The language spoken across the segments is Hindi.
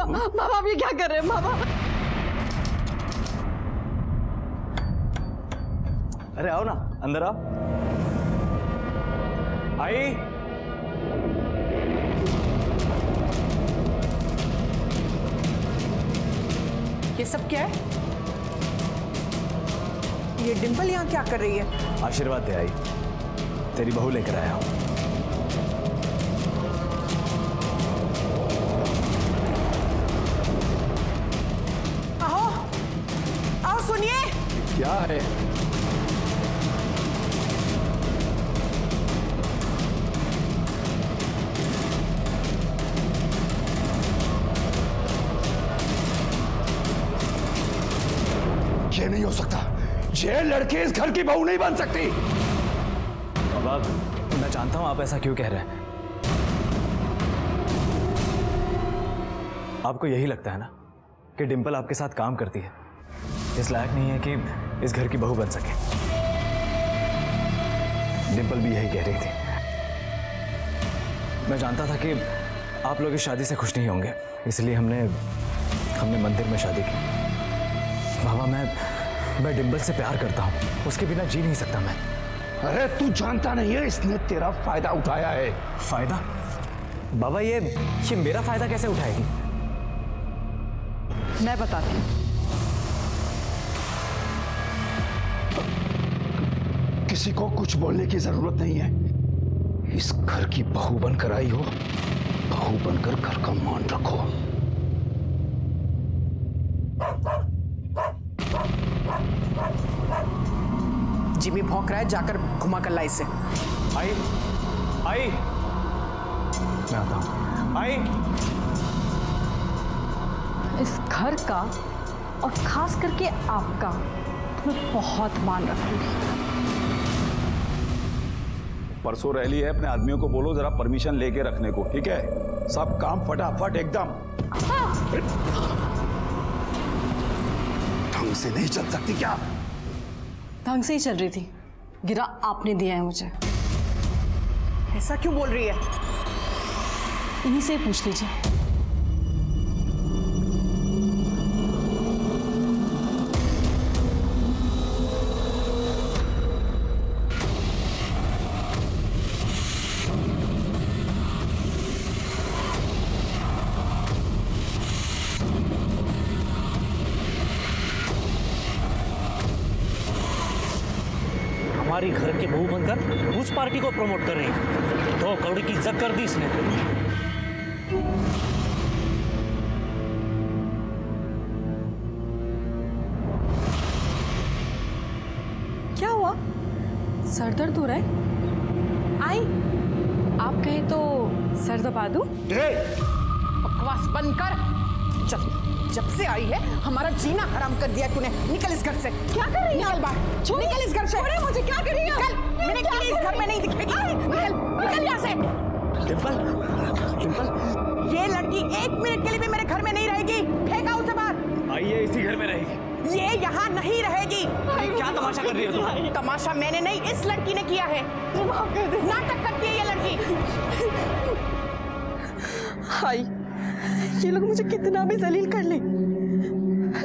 बाबा आप ये क्या कर रहे हैं बाबा? अरे आओ ना, अंदर आओ। आई ये सब क्या है? ये डिंपल यहाँ क्या कर रही है? आशीर्वाद दे आई, तेरी बहू लेकर आया हूं। आओ आओ, सुनिए। क्या है? ये नहीं हो सकता, ये लड़की इस घर की बहू नहीं बन सकती। बाबा मैं जानता हूं आप ऐसा क्यों कह रहे हैं। आपको यही लगता है ना कि डिंपल आपके साथ काम करती है, इस लायक नहीं है कि इस घर की बहू बन सके। डिंपल भी यही कह रही थी। मैं जानता था कि आप लोग इस शादी से खुश नहीं होंगे, इसलिए हमने मंदिर में शादी की। बाबा मैं डिंपल से प्यार करता हूं, उसके बिना जी नहीं सकता मैं। अरे तू जानता नहीं है, इसने तेरा फायदा उठाया है। फायदा? बाबा ये मेरा फायदा कैसे उठाएगी? मैं बताती हूँ। किसी को कुछ बोलने की जरूरत नहीं है। इस घर की बहू बनकर आई हो, बहू बनकर घर का मान रखो। जिमी भौंक रहा है, जाकर घुमा कर ला इसे। आई मैं आता हूं। आई इस घर का और खास करके आपका मैं बहुत मान रखूंगी। परसों रैली है, अपने आदमियों को बोलो जरा परमिशन लेके रखने को, ठीक है? सब काम फटाफट एकदम। ढंग से नहीं चल सकती क्या? ढंग से ही चल रही थी, गिरा आपने दिया है मुझे। ऐसा क्यों बोल रही है? इन्हीं से ही पूछ लीजिए। हमारी घर की बहू बनकर उस पार्टी को प्रमोट कर रही है। 2 करोड़ की इज्जत कर दी इसने। क्या हुआ? सर दर्द हो रहा है? आई आप कहें तो सर दबा दूं? बकवास बंद कर। जब से आई है हमारा जीना हराम कर दिया तूने। निकल इस घर से। क्या कर रही है? निकल बाहर। निकल इस घर से। छोड़े मुझे। क्या कर रही है? निकल। मैंने कहा इस घर में नहीं दिखेगी। निकल यहाँ से। डिंपल ये लड़की 1 मिनट के लिए भी मेरे घर में नहीं रहेगी। फेंका उसे बाहर। आइए इसी घर में रहेगी। ये यहाँ नहीं रहेगी। क्या तमाशा कर रही हो तुम? तमाशा मैंने नहीं, इस लड़की ने किया है। नाटक करती है ये लड़की। हाय, ये लोग मुझे कितना भी जलील कर ले,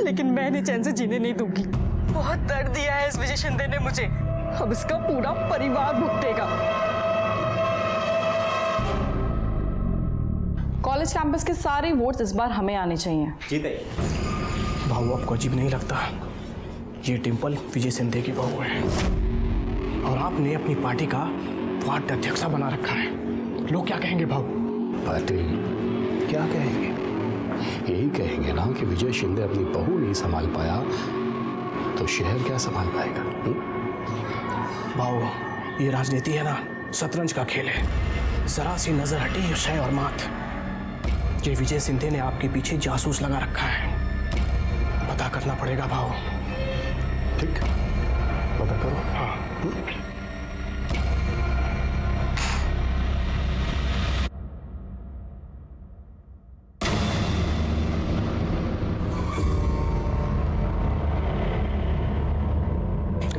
लेकिन मैंने चैन से जीने नहीं दूंगी। बहुत दर्द दिया है इस विजय शिंदे ने मुझे, अब इसका पूरा परिवार भुगतेगा। कॉलेज कैंपस के सारे वोट्स इस बार हमें आने चाहिए। भाऊ आपको अजीब नहीं लगता? ये डिंपल विजय शिंदे की बहू है और आपने अपनी पार्टी का वार्ड अध्यक्ष बना रखा है। लोग क्या कहेंगे भाऊ? पाटिल क्या कहेंगे? यही कहेंगे ना कि विजय शिंदे अपनी बहू नहीं संभाल पाया तो शहर क्या संभाल पाएगा? भाऊ ये राजनीति है ना, शतरंज का खेल है। जरा सी नजर हटी शय और मात। ये विजय शिंदे ने आपके पीछे जासूस लगा रखा है। पता करना पड़ेगा भाऊ। ठीक, पता करो। हाँ।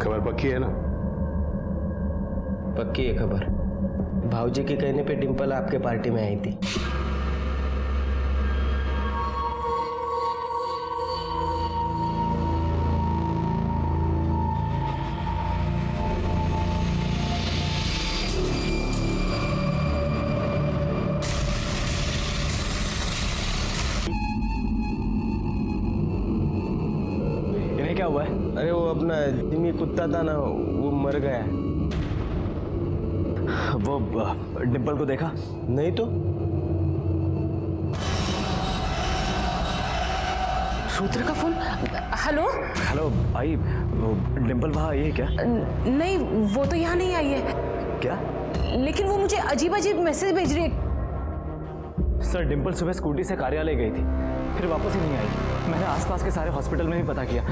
खबर पक्की है ना? पक्की है खबर। भाऊजी के कहने पे डिंपल आपके पार्टी में आई थी। हुआ है? अरे वो अपना जिमी कुत्ता था ना, वो मर गया है। वो डिम्पल को देखा? नहीं तो। रुद्र का फोन। हेलो। हेलो आई, वो डिम्पल वहाँ आई है क्या? नहीं, वो तो यहाँ नहीं आई है। क्या? लेकिन वो मुझे अजीब अजीब मैसेज भेज रही है। सर डिम्पल सुबह स्कूटी से कार्यालय गई थी, फिर वापस ही नहीं आई। मैंने आसपास के सारे हॉस्पिटल में भी पता किया,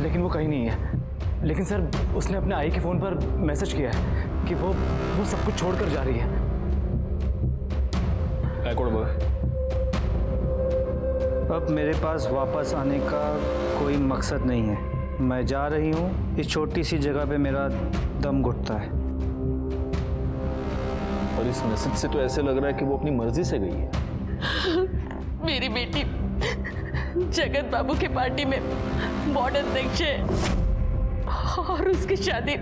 लेकिन वो कहीं नहीं है। लेकिन सर उसने अपने आई के फ़ोन पर मैसेज किया है कि वो सब कुछ छोड़कर जा रही है। अब मेरे पास वापस आने का कोई मकसद नहीं है। मैं जा रही हूँ। इस छोटी सी जगह पे मेरा दम घुटता है। और इस मैसेज से तो ऐसे लग रहा है कि वो अपनी मर्जी से गई है। मेरी बेटी जगत बाबू के पार्टी में वार्ड अध्यक्ष है और उसकी शादी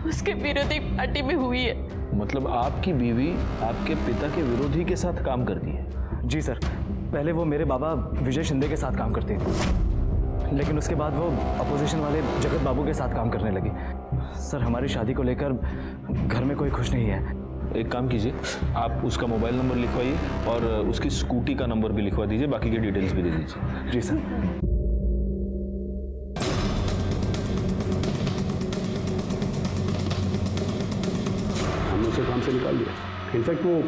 उसके विरोधी पार्टी में हुई है। मतलब आपकी बीवी आपके पिता के विरोधी के साथ काम करती है? जी सर, पहले वो मेरे बाबा विजय शिंदे के साथ काम करती थी, लेकिन उसके बाद वो अपोजिशन वाले जगत बाबू के साथ काम करने लगी। सर हमारी शादी को लेकर घर में कोई खुश नहीं है। एक काम कीजिए, आप उसका मोबाइल नंबर लिखवाइए और उसकी स्कूटी का नंबर भी लिखवा दीजिए, बाकी की डिटेल्स भी दे दीजिए। जी सर। हमने उसे काम से निकाल दिया। इनफैक्ट वो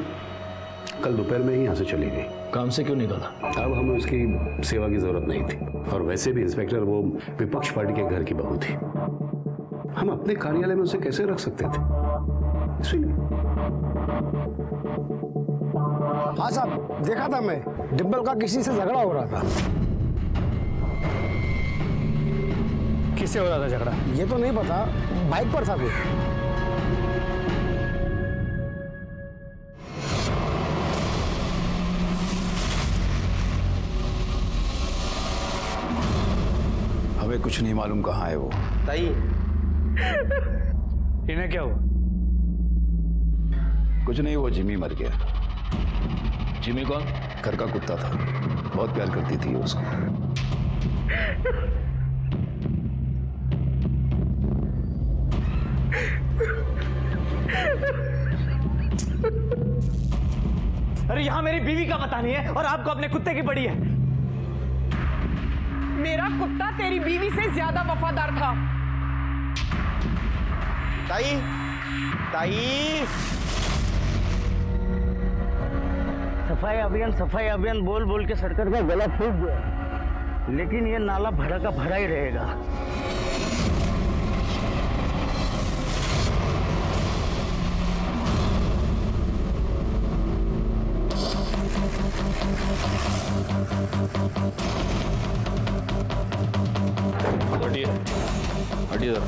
कल दोपहर में ही यहाँ से चली गई। काम से क्यों निकाला? अब हमें उसकी सेवा की जरूरत नहीं थी, और वैसे भी इंस्पेक्टर वो विपक्ष पार्टी के घर की बहू थी। हम अपने कार्यालय में उसे कैसे रख सकते थे, इसलिए। हाँ साहब, देखा था मैं, डिम्पल का किसी से झगड़ा हो रहा था। किससे हो रहा था झगड़ा? ये तो नहीं पता, बाइक पर था कोई। हमें कुछ नहीं मालूम कहाँ है वो। ताई, इन्हें क्या हुआ? कुछ नहीं, वो जिमी मर गया। जिमी कौन? घर का कुत्ता था, बहुत प्यार करती थी उसको। अरे यहाँ मेरी बीवी का पता नहीं है और आपको अपने कुत्ते की पड़ी है। मेरा कुत्ता तेरी बीवी से ज्यादा वफादार था। ताई, ताई। सफाई अभियान बोल बोल के सरकार का गला फूट गया, लेकिन ये नाला भरा का भरा ही रहेगा। हटिए, हटिए जरा।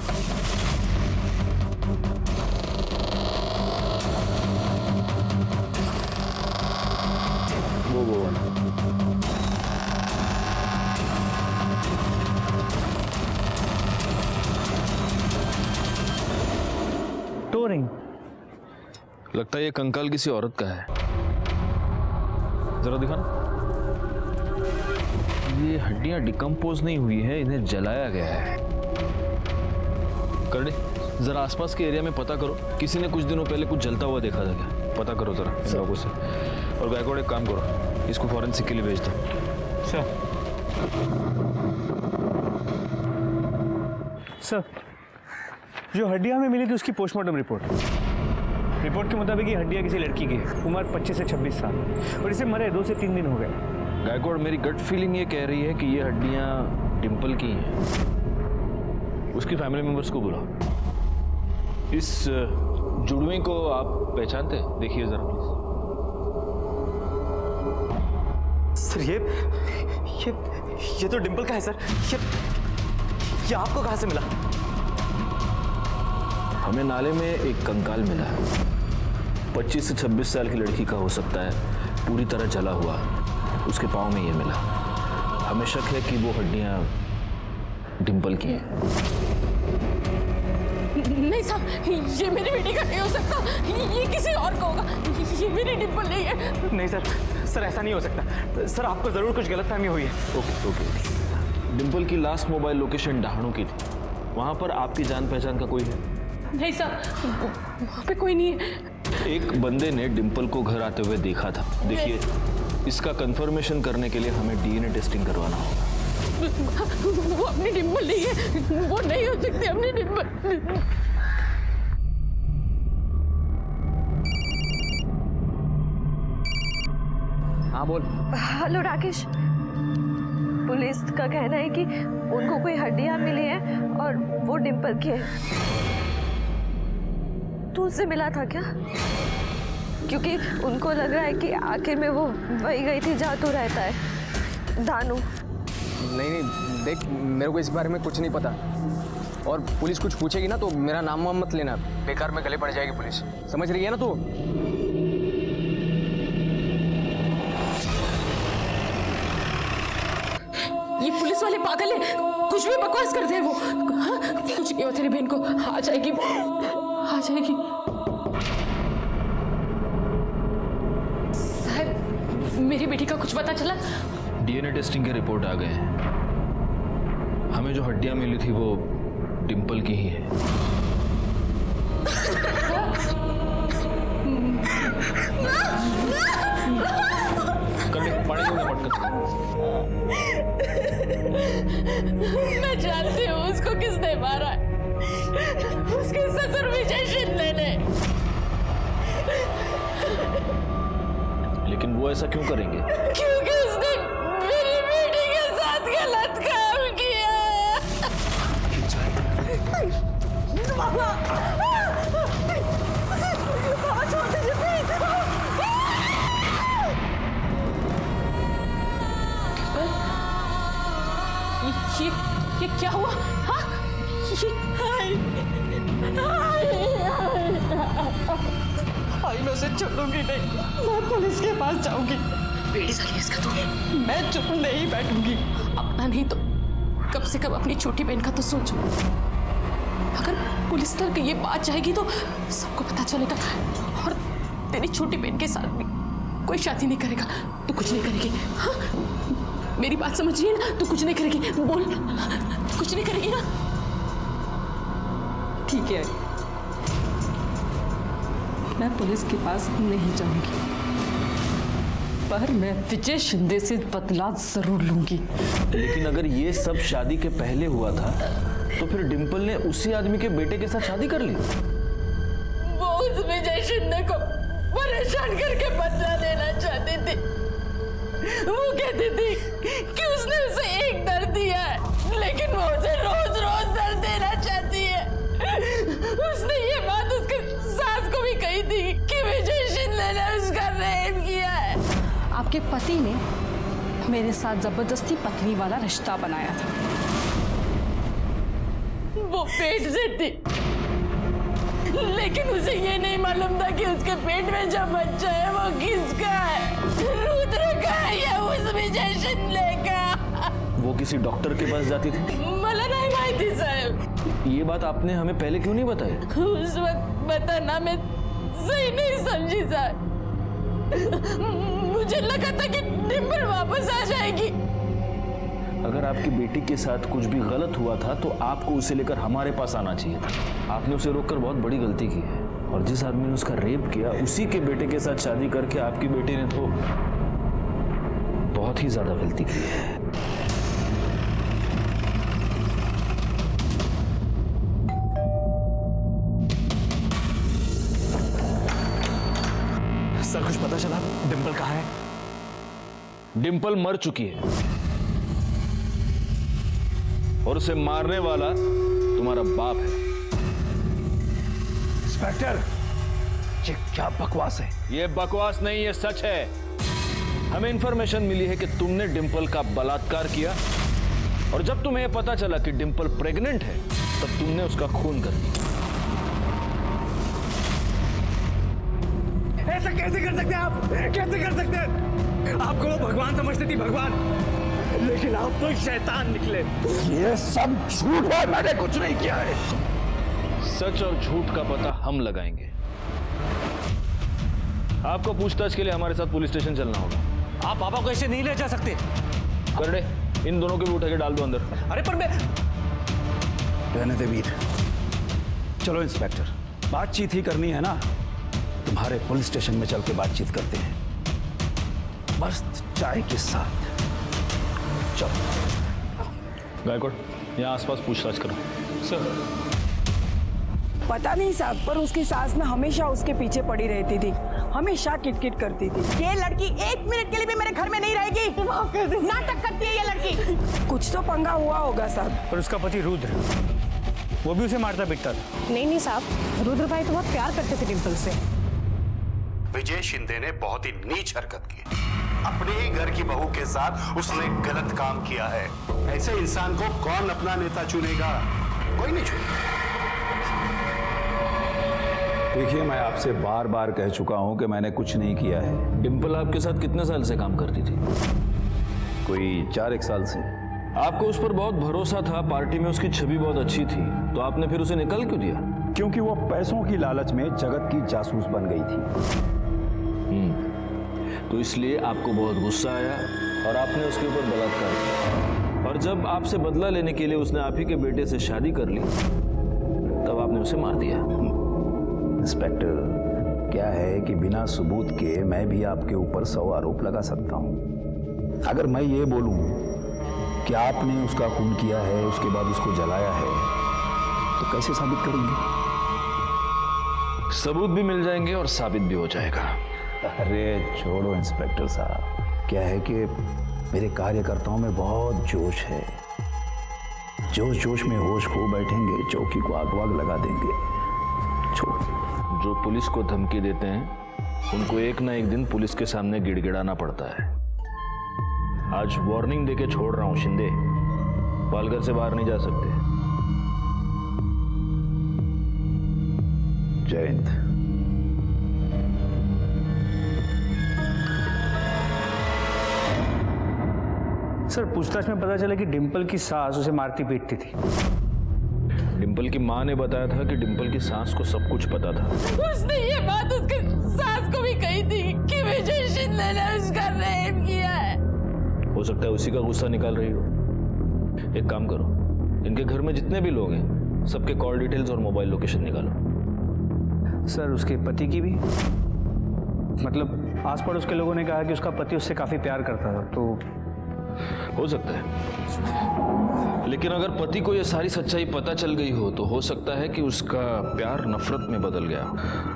वो टोरिंग लगता है ये कंकाल किसी औरत का है। जरा दिखाना। ये हड्डियां डिकम्पोज नहीं हुई है, इन्हें जलाया गया है। करने जरा आसपास के एरिया में पता करो, किसी ने कुछ दिनों पहले कुछ जलता हुआ देखा था क्या? पता करो जरा इन लोगों से। और गायकवाड़ एक काम करो, इसको फॉरेंसिक के लिए भेज दो। सर, जो हड्डियां हमें मिली थी उसकी पोस्टमार्टम रिपोर्ट के मुताबिक ये हड्डियां किसी लड़की की है, उम्र 25 से 26 साल, और इसे मरे 2 से 3 दिन हो गए। गायकवाड़, मेरी गट फीलिंग ये कह रही है कि ये हड्डियां डिम्पल की हैं। उसकी फैमिली मेंबर्स को बुलाओ। इस जुड़वे को आप पहचानते हैं? देखिए जरा प्लीज। सर ये तो डिम्पल का है सर। ये आपको कहाँ से मिला? हमें नाले में एक कंकाल मिला है, 25 से 26 साल की लड़की का हो सकता है, पूरी तरह जला हुआ। उसके पाँव में ये मिला। हमें शक है कि वो हड्डियां डिम्पल की हैं। नहीं साहब, ये मेरी बेटी का नहीं हो सकता, ये किसी और का होगा। ये मेरी डिम्पल नहीं है। नहीं सर, ऐसा नहीं हो सकता। सर आपको जरूर कुछ गलतफहमी हुई है। ओके, डिम्पल की लास्ट मोबाइल लोकेशन डहाणू की थी। वहां पर आपकी जान पहचान का कोई है? नहीं सर, वहाँ पे कोई नहीं है। एक बंदे ने डिम्पल को घर आते हुए देखा था। देखिए, इसका कंफर्मेशन करने के लिए हमें डीएनए टेस्टिंग करवाना होगा। वो अपनी डिम्पल नहीं है, वो नहीं हो सकती अपनी डिम्पल। हाँ बोल। हेलो राकेश, पुलिस का कहना है कि उनको कोई हड्डियां मिली हैं और वो डिम्पल की है। तू उससे मिला था क्या? क्योंकि उनको लग रहा है कि आखिर में वो वही गई थी जहाँ तू रहता है, दानू। नहीं, देख, मेरे को इस बारे में कुछ नहीं पता, और पुलिस कुछ पूछेगी ना तो मेरा नाम वाम मत लेना, बेकार में गले पड़ जाएगी पुलिस, समझ रही है ना तू? ये पुलिस वाले पागल है, कुछ भी बकवास करते हैं वो। हाँ? कुछ नहीं हो तेरी बहन को, आ जाएगी, आ जाएगी। साहब, मेरी बेटी का कुछ पता चला? डीएनए टेस्टिंग के रिपोर्ट आ गए हैं। हमें जो हड्डियां मिली थी वो डिम्पल की ही है। मैं जानती हूँ उसको किसने मारा है, उसके ससुर विजय शिंदे ने। लेकिन वो ऐसा क्यों करेंगे? क्योंकि उसने मेरी बेटी के साथ गलत काम किया। ये क्या हुआ? हाँ? मैं उसे छोड़ूंगी नहीं, मैं पुलिस के पास जाऊंगी। बेटी साली इसका तो मैं चुप नहीं बैठूंगी। अपना नहीं तो कब से कब अपनी छोटी बहन का तो सोचो। अगर पुलिस तक ये बात जाएगी तो सबको पता चलेगा, और तेरी छोटी बहन के साथ भी कोई शादी नहीं करेगा। तू कुछ नहीं करेगी? हाँ? मेरी बात समझ रही है ना? तू कुछ नहीं करेगी? बोल, कुछ नहीं करेगी ना? ठीक है, मैं पुलिस के पास नहीं जाऊंगी, पर मैं विजय शिंदे से बदला जरूर लूंगी। लेकिन अगर ये सब शादी के पहले हुआ था तो फिर डिम्पल ने उसी आदमी के बेटे के साथ शादी कर ली। वो उस विजय शिंदे को परेशान करके बदला लेना चाहती थी। वो कहती थी कि उसने उसे एक दर्द दिया है, लेकिन वो उसे रोज रोज दर्द देना चाहती है। उसने ये बात उसके सास को भी कही थी कि विजय शिंदे ने उसका रेप किया है। आपके पति ने मेरे साथ जबरदस्ती पत्नी वाला रिश्ता बनाया था। वो पेट से थी, लेकिन उसे ये नहीं मालूम था कि उसके पेट में जो बच्चा है वो किसका है, रुद्र का है या उस विजय शिंदे का। वो किसी डॉक्टर के पास जाती थी? मला नहीं माहिती साहब। ये बात आपने हमें पहले क्यों नहीं बताई? उस वक्त बताना मैं सही नहीं समझी साहब। मुझे लगा था कि डिम्पल वापस आ जाएगी। अगर आपकी बेटी के साथ कुछ भी गलत हुआ था तो आपको उसे लेकर हमारे पास आना चाहिए था। आपने उसे रोककर बहुत बड़ी गलती की है, और जिस आदमी ने उसका रेप किया उसी के बेटे के साथ शादी करके आपकी बेटी ने तो बहुत ही ज्यादा गलती की है। सर, कुछ पता चला डिम्पल कहाँ है? डिम्पल मर चुकी है और उसे मारने वाला तुम्हारा बाप है। इंस्पेक्टर, ये क्या बकवास है? ये बकवास नहीं, ये सच है। हमें इंफॉर्मेशन मिली है कि तुमने डिम्पल का बलात्कार किया, और जब तुम्हें यह पता चला कि डिम्पल प्रेग्नेंट है तब तुमने उसका खून कर दिया। ऐसा कैसे कर सकते हैं आप? कैसे कर सकते हैं? आपको वो भगवान समझती थी, भगवान, लेकिन आप तो शैतान निकले। ये सब झूठ है, मैंने कुछ नहीं किया है। सच और झूठ का पता हम लगाएंगे। आपको पूछताछ के लिए हमारे साथ पुलिस स्टेशन चलना होगा। आप पापा को ऐसे नहीं ले जा सकते। करड़े, इन दोनों को भी उठा के डाल दो अंदर। अरे पर मैं रहने दे वीर। चलो इंस्पेक्टर, बातचीत ही करनी है ना, तुम्हारे पुलिस स्टेशन में चल के बातचीत करते हैं, मस्त चाय के साथ। चलो। गायकवाड़, यहाँ आसपास पूछताछ करो। सर पता नहीं साहब, पर उसकी सास ना हमेशा उसके पीछे पड़ी रहती थी, हमेशा किटकिट करती थी। ये लड़की 1 मिनट के लिए भी मेरे घर में नहीं रहेगी। नाटक करती है ये लड़की। कुछ तो पंगा हुआ होगा साहब। और उसका पति रुद्र, वो भी उसे मारता पीटता था। नहीं साहब, रुद्र भाई तो बहुत प्यार करते थे डिम्पल से। विजय शिंदे ने बहुत ही नीच हरकत की, अपने ही घर की बहू के साथ उसने गलत काम किया है। ऐसे इंसान को कौन अपना नेता चुनेगा? कोई नहीं चुनेगा। देखिए, मैं आपसे बार बार कह चुका हूं कि मैंने कुछ नहीं किया है। डिम्पल आपके साथ कितने साल से काम करती थी? कोई 4-1 साल से। आपको उस पर बहुत भरोसा था, पार्टी में उसकी छवि बहुत अच्छी थी, तो आपने फिर उसे निकाल क्यों दिया? क्योंकि वो पैसों की लालच में जगत की जासूस बन गई थी। तो इसलिए आपको बहुत गुस्सा आया और आपने उसके ऊपर बलात्कार किया। और जब आपसे बदला लेने के लिए उसने आप ही के बेटे से शादी कर ली, तब आपने उसे मार दिया। इंस्पेक्टर, क्या है कि बिना सबूत के मैं भी आपके ऊपर 100 आरोप लगा सकता हूं। अगर मैं ये बोलूं कि आपने उसका खून किया है, उसके बाद उसको जलाया है, तो कैसे साबित करेंगे? सबूत भी मिल जाएंगे और साबित भी हो जाएगा। अरे छोड़ो इंस्पेक्टर साहब, क्या है कि मेरे कार्यकर्ताओं में बहुत जोश है। जोश जोश में होश खो बैठेंगे, चौकी को आग वाग लगा देंगे। छोड़ो। जो पुलिस को धमकी देते हैं उनको एक ना एक दिन पुलिस के सामने गिड़गिड़ाना पड़ता है। आज वार्निंग देके छोड़ रहा हूं शिंदे, पालघर से बाहर नहीं जा सकते। जय हिंद। सर, पूछताछ में पता चला कि डिम्पल की सास उसे मारती पीटती थी। डिम्पल की माँ ने बताया था कि डिम्पल की सास को सब कुछ पता था। उसने ये बात उसके सास को भी कही थी कि विजय शिंदे ने उसका रेप किया है। हो सकता है उसी का गुस्सा निकाल रही हो। एक काम करो, इनके घर में जितने भी लोग हैं सबके कॉल डिटेल्स और मोबाइल लोकेशन निकालो। सर, उसके पति की भी? मतलब आस पड़ोस के लोगों ने कहा कि उसका पति उससे काफी प्यार करता था, तो हो सकता है। लेकिन अगर पति को यह सारी सच्चाई पता चल गई हो तो हो सकता है कि उसका प्यार नफरत में बदल गया।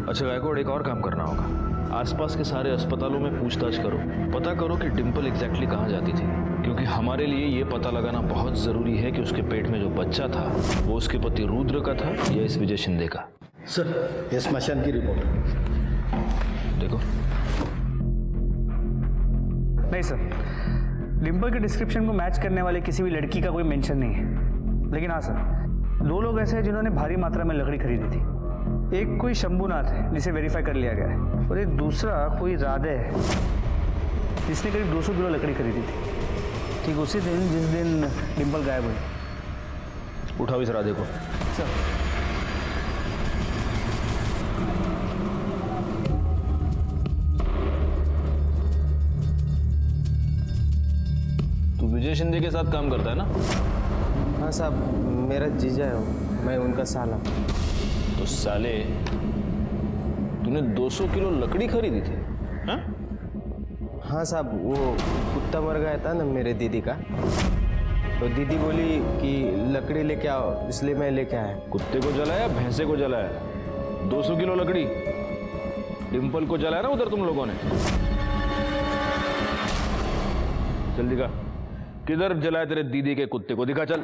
अच्छा गायकवाड़, एक और काम करना होगा। आसपास के सारे अस्पतालों में पूछताछ करो, पता करो कि डिम्पल एग्जैक्टली कहाँ जाती थी, क्योंकि हमारे लिए ये पता लगाना बहुत जरूरी है कि उसके पेट में जो बच्चा था वो उसके पति रुद्र का था या इस विजय शिंदे का। सर, ये स्मशान की रिपोर्ट। देखो। नहीं सर, डिम्पल के डिस्क्रिप्शन को मैच करने वाले किसी भी लड़की का कोई मेंशन नहीं है। लेकिन हाँ सर, 2 लोग ऐसे हैं जिन्होंने भारी मात्रा में लकड़ी खरीदी थी। एक कोई शंभुनाथ है जिसे वेरीफाई कर लिया गया है, और एक दूसरा कोई राधे है जिसने करीब 200 किलो लकड़ी खरीदी थी, ठीक उसी दिन जिस दिन डिम्पल गायब हुई। उठाओ इस राधे को। सर। विजय शिंदे के साथ काम करता है ना? हाँ साहब, मेरा जीजा है, मैं उनका साला। तो साले, तूने 200 किलो लकड़ी खरीदी थी? हाँ? हाँ साहब, वो कुत्ता मर गया था ना मेरे दीदी का, तो दीदी बोली कि लकड़ी लेके आओ, इसलिए मैं लेके आया। कुत्ते को जलाया, भैंसे को जलाया? 200 किलो लकड़ी डिम्पल को जलाया ना उधर तुम लोगों ने? जल्दी का, किधर जलाया तेरे दीदी के कुत्ते को? दिखा चल।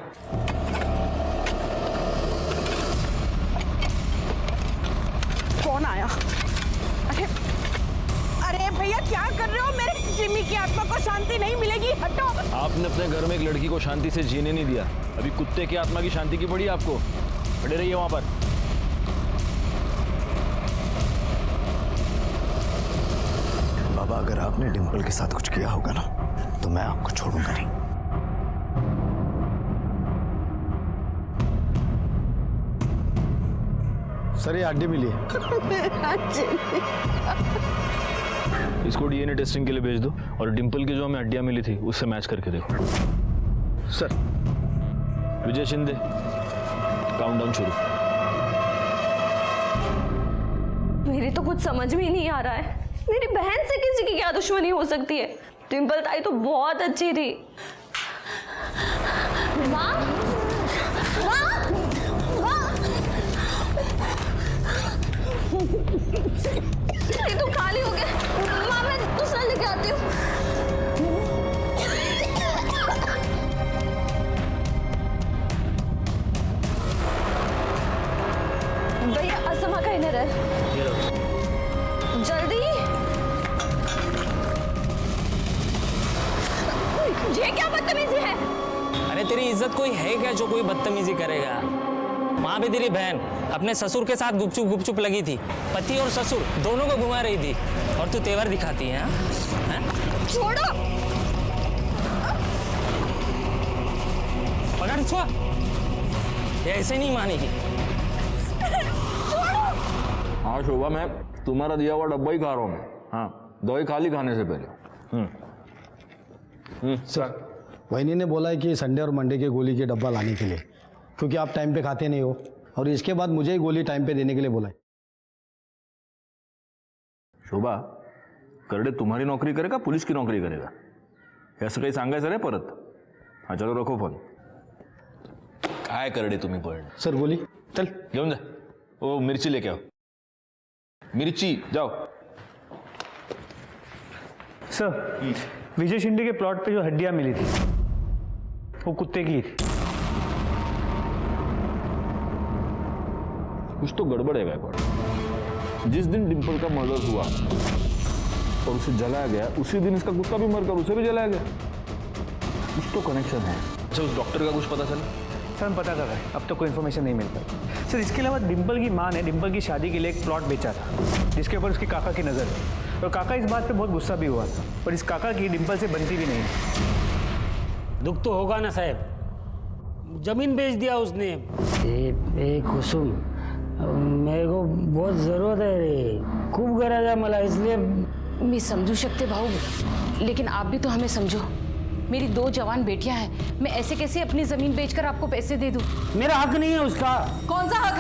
कौन आया? अरे भैया, क्या कर रहे हो? मेरे जिम्मी की आत्मा को शांति नहीं मिलेगी, हटो। आपने अपने घर में एक लड़की को शांति से जीने नहीं दिया, अभी कुत्ते की आत्मा की शांति की पड़ी आपको। खड़े रहिए वहां पर। बाबा, अगर आपने डिम्पल के साथ कुछ किया होगा ना, तो मैं आपको छोड़ूंगा नहीं। सर, ये हड्डी मिली है। इसको डीएनए टेस्टिंग के लिए भेज दो और डिम्पल की जो हमें हड्डियां मिली थी उससे मैच करके देखो। सर। विजय शिंदे, काउंटडाउन शुरू। मेरी तो कुछ समझ में ही नहीं आ रहा है, मेरी बहन से किसी की क्या दुश्मनी हो सकती है? डिम्पल ताई तो बहुत अच्छी थी। माँ, माँ, माँ। ये तो खाली हो गया। माँ, मैं दूसरा लेके आती हूँ। भैया असमा का इनर है, जल्दी। ये क्या बदतमीजी है? अरे तेरी इज्जत कोई है क्या जो कोई बदतमीजी करेगा? वहां पे तेरी बहन अपने ससुर के साथ गुपचुप गुपचुप लगी थी, पति और ससुर दोनों को घुमा रही थी, और तू तेवर दिखाती है? छोड़ो। पकड़ छुआ, ये ऐसे नहीं मानेगी। हाँ शोभा, मैं तुम्हारा दिया हुआ डब्बा ही खा रहा हूँ। हाँ, दवाई खा ली खाने से पहले। सर, वहीनी ने बोला है कि संडे और मंडे के गोली के डब्बा लाने के लिए, क्योंकि आप टाइम पे खाते नहीं हो, और इसके बाद मुझे ही गोली टाइम पे देने के लिए बोला है। शोभा, करडे तुम्हारी नोकरी करेगा पुलिस की नोकरी करेगा असं काही सांगायचं रे परत? हाँ चलो रखो फोन। काय करडे तुम्ही पण? सर गोली चल घेऊन जा। ओ मिर्ची लेके आओ, मिर्ची जाओ। सर, विजय शिंदे के प्लॉट पे जो हड्डियां मिली थी वो कुत्ते की थी। कुछ तो गड़बड़ है गायकवाड़। जिस दिन डिम्पल का मर्डर हुआ और उसे जलाया गया, उसी दिन इसका कुत्ता भी मरकर उसे भी जलाया गया। कुछ तो कनेक्शन है। अच्छा, उस डॉक्टर का कुछ पता चला? सर, हम पता कर रहे हैं, अब तो कोई इन्फॉर्मेशन नहीं मिल पाई। सर, इसके अलावा डिम्पल की माँ ने डिम्पल की शादी के लिए एक प्लॉट बेचा था, जिसके ऊपर उसके काका की नज़र है, और काका इस बात पे बहुत गुस्सा भी हुआ था, और इस काका की डिम्पल से बनती भी नहीं। दुख तो होगा ना साहब, जमीन बेच दिया उसने। ए कुसुम, मेरे को बहुत जरूरत है रे, खूब गरज है मला, इसलिए। मैं समझू शकते भाऊ, लेकिन आप भी तो हमें समझो। मेरी 2 जवान बेटियां हैं, मैं ऐसे कैसे अपनी जमीन बेचकर आपको पैसे दे दूं? मेरा हक नहीं है उसका। कौन सा हक?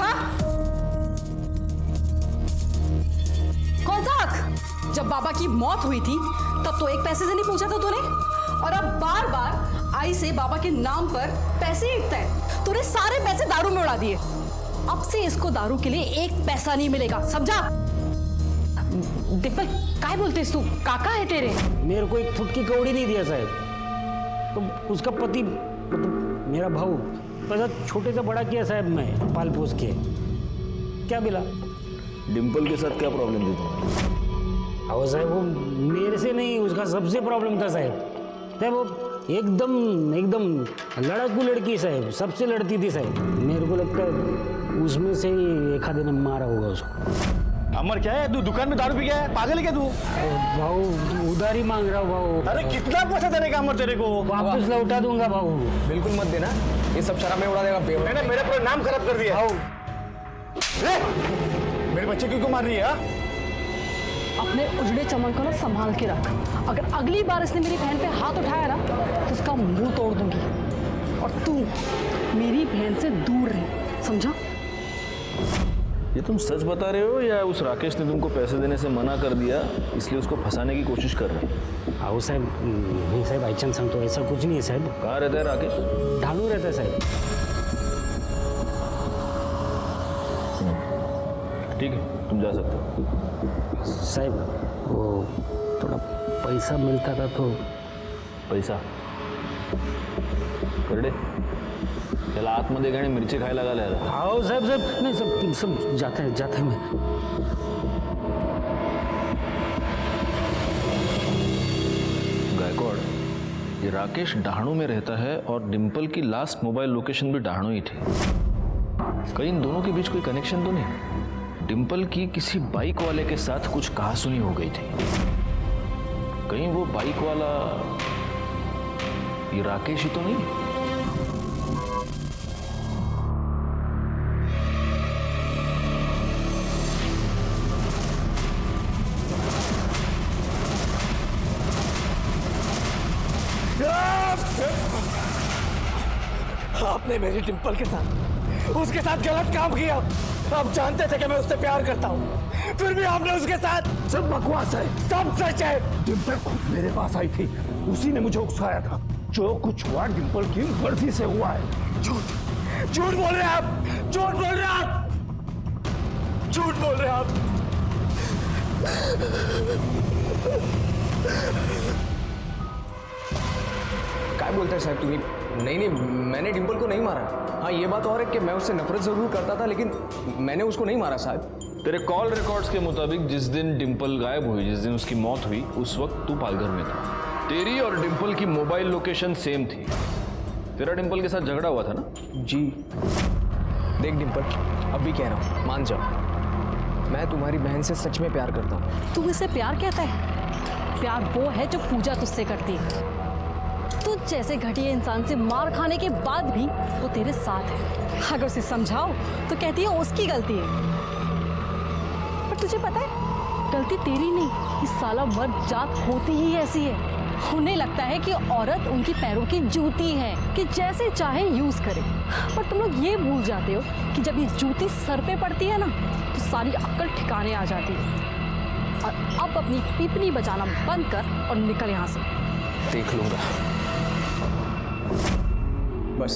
कौन सा हक? जब बाबा की मौत हुई थी तब तो एक पैसे से नहीं पूछा था तूने, और अब बार बार आई से बाबा के नाम पर पैसे इकता है। तूने सारे पैसे दारू में उड़ा दिए। अब से इसको दारू के लिए एक पैसा नहीं मिलेगा, समझा? डिम्पल, काय बोलतेस तू? काका है तेरे। मेरे को एक फुटकी कौड़ी नहीं दिया साहब, तो उसका पति मतलब मेरा भाऊ पैसा छोटे से बड़ा किया साहब, मैं पाल पोस के। क्या मिला? डिम्पल के साथ क्या प्रॉब्लम थी तुम्हें? आओ साहब, वो मेरे से नहीं, उसका सबसे प्रॉब्लम था साहब। वो एकदम लड़कू लड़की साहब, सबसे लड़ती थी साहब। मेरे को लगता है उसमें से ही एक आधे ने मारा होगा उसको। अमर, क्या है तू दुकान में दारू पी गया है? पागल है क्या तू? भाऊ उधारी मांग रहा हूँ भाऊ। अरे कितना पैसा देने का अमर तेरे को? वापस लौटा दूंगा भाऊ। बिल्कुल मत देना, ये सब शराब में उड़ा देगा। मैंने मेरा पूरा नाम खराब कर दिया। भाऊ, मेरे बच्चे क्यों मार रही है? अपने उजड़े चमन को ना संभाल के रख। अगर अगली बार इसने मेरी बहन पे हाथ उठाया ना तो उसका मुंह तोड़ दूंगी। और तू मेरी बहन से दूर रहे, समझा? ये तुम सच बता रहे हो या उस राकेश ने तुमको पैसे देने से मना कर दिया इसलिए उसको फंसाने की कोशिश कर रहे हो? आओ साहब, नहीं साहब, आइचन संग तो ऐसा कुछ नहीं है साहब। कहाँ रहता है राकेश? ढालू रहता है साहब। ठीक है, तुम जा सकते हो। साहब, वो थोड़ा पैसा मिलता था तो। पैसा? करडे त्याला आतमध्ये गाणी मिरची खायला घालायला. आओ साहब, नहीं सब जाते हैं मैं. गायकवाड़, ये राकेश डहाणू में रहता है और डिम्पल की लास्ट मोबाइल लोकेशन भी डहाणू ही थी. कहीं इन दोनों के बीच कोई कनेक्शन तो नहीं? डिम्पल की किसी बाइक वाले के साथ कुछ कहासुनी हो गई थी. कहीं वो बाइक वाला ये राकेश ही तो नहीं? आपने मेरी डिंपल के साथ उसके साथ गलत काम किया। आप जानते थे कि मैं उससे प्यार करता हूँ, फिर भी आपने उसके साथ। सब बकवास है, सब सच है। डिंपल खुद मेरे पास आई थी, उसी ने मुझे उकसाया था। जो कुछ हुआ डिंपल की मर्जी से हुआ है। झूठ झूठ बोल रहे हैं आप, झूठ बोल रहे हैं आप, झूठ बोल रहे हैं आप। क्या बोलते हैं साहब तुम्हें? नहीं, मैंने डिंपल को नहीं मारा। हाँ, ये बात और है कि मैं उससे नफरत जरूर करता था, लेकिन मैंने उसको नहीं मारा साहब। तेरे कॉल रिकॉर्ड्स के मुताबिक जिस दिन डिंपल गायब हुई, जिस दिन उसकी मौत हुई, उस वक्त तू पालघर में था। तेरी और डिंपल की मोबाइल लोकेशन सेम थी। तेरा डिंपल के साथ झगड़ा हुआ था ना? जी। देख डिंपल, अब भी कह रहा हूँ, मान जाओ, मैं तुम्हारी बहन से सच में प्यार करता हूँ। तू इसे प्यार कहता है? प्यार वो है जो पूजा तुझसे करती है। तू जैसे घटिया इंसान से मार खाने के बाद भी वो तेरे साथ है। अगर उसे समझाओ तो कहती है उसकी गलती है। पर तुझे पता है, गलती तेरी नहीं, इस साला मर्द जात होती ही ऐसी है। उन्हें लगता है कि औरत उनकी पैरों की जूती है, कि जैसे चाहे यूज करे। पर तुम लोग ये भूल जाते हो कि जब ये जूती सर पे पड़ती है ना, तो सारी अक्ल ठिकाने आ जाती है। और अब अपनी पीपनी बजाना बंद कर और निकल यहाँ से। देख लूंगा। बस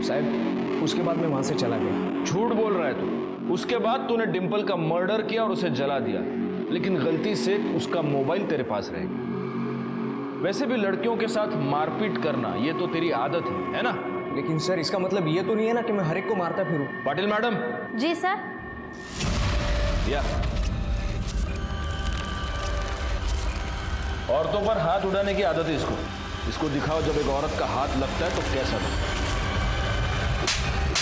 साहब, उसके बाद मैं वहां से चला गया। झूठ बोल रहा है तू। उसके बाद तूने डिंपल का मर्डर किया और उसे जला दिया, लेकिन गलती से उसका मोबाइल तेरे पास रहेगा। वैसे भी लड़कियों के साथ मारपीट करना ये तो तेरी आदत है ना? लेकिन सर, इसका मतलब ये तो नहीं है ना कि मैं हर एक को मारता फिरूं। पाटिल मैडम। जी सर। या औरतों पर हाथ उठाने की आदत है इसको। इसको दिखाओ, जब एक औरत का हाथ लगता है तो कैसा लगता है।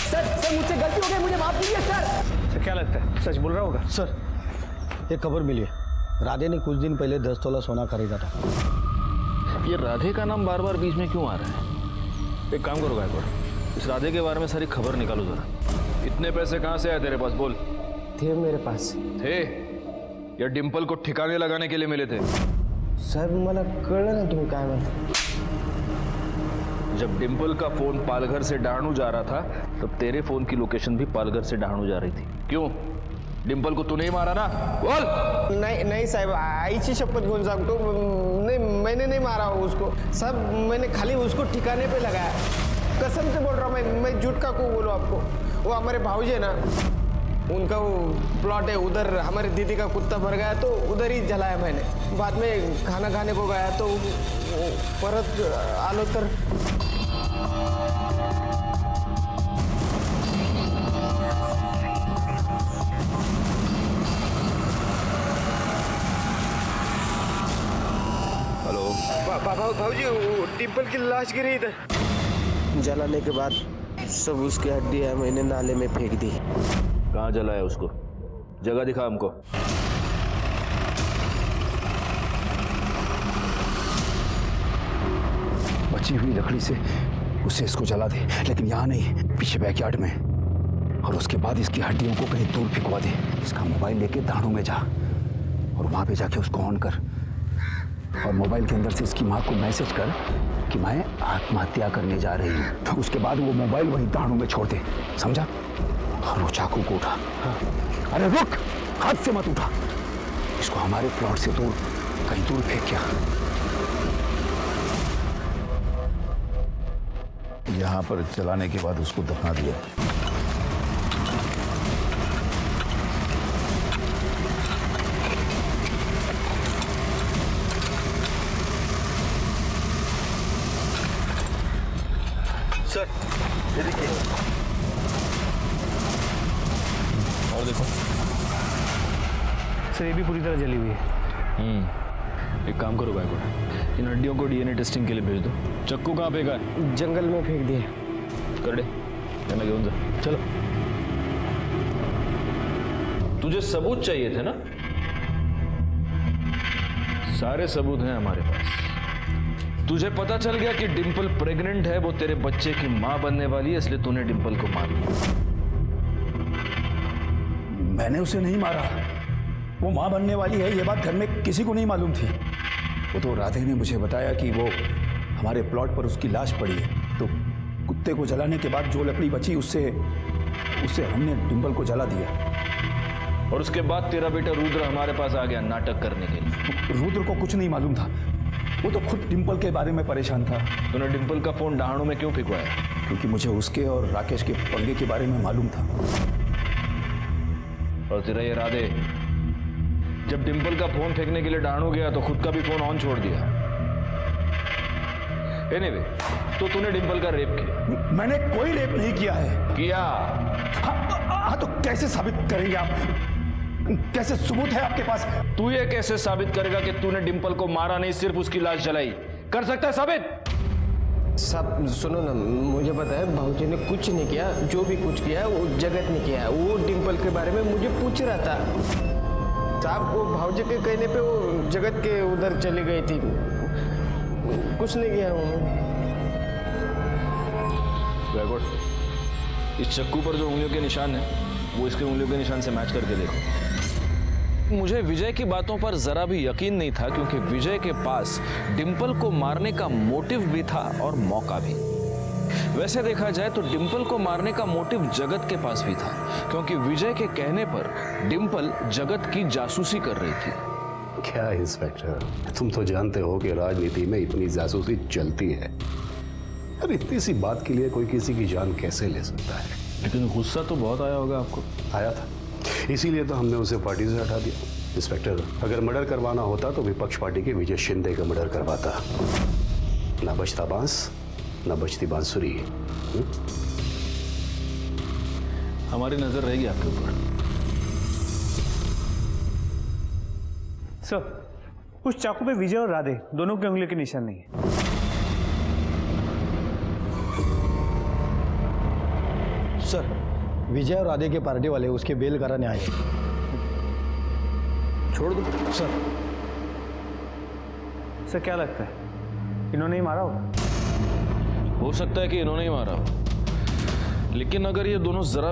सर मुझसे गलती हो गई, मुझे माफ कीजिए सर। क्या लगता है सच बोल रहा होगा? सर, एक खबर मिली है, राधे ने कुछ दिन पहले 10 तोला सोना खरीदा था। ये राधे का नाम बार बार बीच में क्यों आ रहा है? एक काम करो गायकवाड़, इस राधे के बारे में सारी खबर निकालो जरा। इतने पैसे कहाँ से आए तेरे पास? बोल। थे मेरे पास। थे या डिंपल को ठिकाने लगाने के लिए मिले थे? साहेब, मला कळलं ना तुम्ही काय म्हणता। जब डिंपल का फोन पालघर से डहाणू जा रहा था, तब तेरे फोन की लोकेशन भी पालघर से डहाणू जा रही थी। क्यों? डिंपल को तू नहीं मारा ना? बोल। नहीं साहब, आईची शपथ घेऊन सांगतो, नहीं, मैंने नहीं मारा उसको साहब। मैंने खाली उसको ठिकाने पे लगाया, कसम से बोल रहा हूँ मैं झूठ का को बोलूँ आपको। वो हमारे भाऊजी है ना, उनका वो प्लॉट है उधर, हमारी दीदी का कुत्ता मर गया तो उधर ही जलाया मैंने। बाद में खाना खाने को गया तो परत आलो तर भाऊजी, डिंपल की लाश गिरी इधर। जलाने के बाद सब उसकी हड्डियां मैंने नाले में फेंक दी। कहाँ जलाया उसको? जगह दिखा हमको। बची हुई लकड़ी से उसे इसको जला दे, लेकिन यहाँ नहीं, पीछे बैकयार्ड में। और उसके बाद इसकी हड्डियों को कहीं दूर फेंकवा दे। इसका मोबाइल लेके दाणू में जा और वहां पे जाके उसको ऑन कर, और मोबाइल के अंदर से इसकी माँ को मैसेज कर कि मैं आत्महत्या करने जा रही हूँ। तो उसके बाद वो मोबाइल वहीं दाणू में छोड़ दे, समझा? और वो चाकू को उठा। अरे रुक, हाथ से मत उठा, इसको हमारे प्लॉट से दूर, कहीं दूर फेंक क्या। यहाँ पर जलाने के बाद उसको दफना दिया। सर, ये देखिए। और देखो। सर, ये भी पूरी तरह जली हुई है। एक काम करो गायकवाड़, इन हड्डियों को डीएनए टेस्टिंग के लिए भेज दो। चक्कू कहाँ फेंका है? जंगल में फेंक दिए। कर दे, कहना घेऊन जा। चलो। तुझे सबूत चाहिए थे ना? सारे सबूत हैं हमारे पास। तुझे पता चल गया कि डिंपल प्रेग्नेंट है, वो तेरे बच्चे की मां बनने वाली है, इसलिए तूने डिंपल को मार दिया। मैंने उसे नहीं मारा, वो मां बनने वाली है ये बात घर में किसी को नहीं मालूम थी। वो तो राधे ने मुझे बताया कि वो हमारे प्लॉट पर उसकी लाश पड़ी है, तो कुत्ते को जलाने के बाद जो लकड़ी बची उससे हमने डिंपल को जला दिया। और उसके बाद तेरा बेटा रुद्र हमारे पास आ गया नाटक करने के लिए। रुद्र को कुछ नहीं मालूम था, वो तो खुद डिंपल के बारे में परेशान था। तूने डिंपल का फोन डहाणू में क्यों फिकवाया? क्योंकि मुझे उसके और राकेश के पंगे के बारे में मालूम था। और तेरा ये राधे जब डिंपल का फोन फेंकने के लिए डहाणू गया तो खुद का भी फोन ऑन छोड़ दिया। एनीवे, तो तूने डिंपल का रेप किया? मैंने कोई रेप नहीं किया है। किया? हाँ तो कैसे साबित करेंगे आप? कैसे सबूत है आपके पास? तू ये कैसे साबित करेगा कि तूने डिंपल को मारा नहीं, सिर्फ उसकी लाश जलाई? कर सकता है साबित? साहब सुनो ना, मुझे पता है भाऊजी ने कुछ नहीं किया, जो भी कुछ किया है वो जगत ने किया है। वो डिंपल के बारे में मुझे पूछ रहा था साहब, वो भाऊजी के कहने पे वो जगत के उधर चली गई थी, कुछ नहीं किया उन्होंने। Very good. इस चक्कू पर जो उंगलियों के निशान है वो इसके उंगलियों के निशान से मैच करके देखो। मुझे विजय की बातों पर जरा भी यकीन नहीं था, क्योंकि विजय के पास डिंपल को मारने का मोटिव भी था और मौका भी। वैसे देखा जाए तो डिंपल को मारने का मोटिव जगत के पास भी था, क्योंकि विजय के कहने पर डिंपल जगत की जासूसी कर रही थी। क्या इंस्पेक्टर, तुम तो जानते हो कि राजनीति में इतनी जासूसी चलती है। अब इतनी सी बात के लिए कोई किसी की जान कैसे ले सकता है? लेकिन गुस्सा तो बहुत आया होगा आपको। आया था, इसीलिए तो हमने उसे पार्टी से हटा दिया। इंस्पेक्टर, अगर मर्डर करवाना होता तो विपक्ष पार्टी के विजय शिंदे का मर्डर करवाता। ना बजता बांस, ना बजती बांसुरी। हमारी नजर रहेगी आपके ऊपर। सर, उस चाकू पे विजय और राधे दोनों की उंगली के निशान नहीं है। सर, विजय और राधे के पार्टी वाले उसके बेल कराने आए। छोड़ दो सर। सर क्या लगता है इन्होंने ही मारा होगा? हो सकता है कि इन्होंने ही मारा हो, लेकिन अगर ये दोनों जरा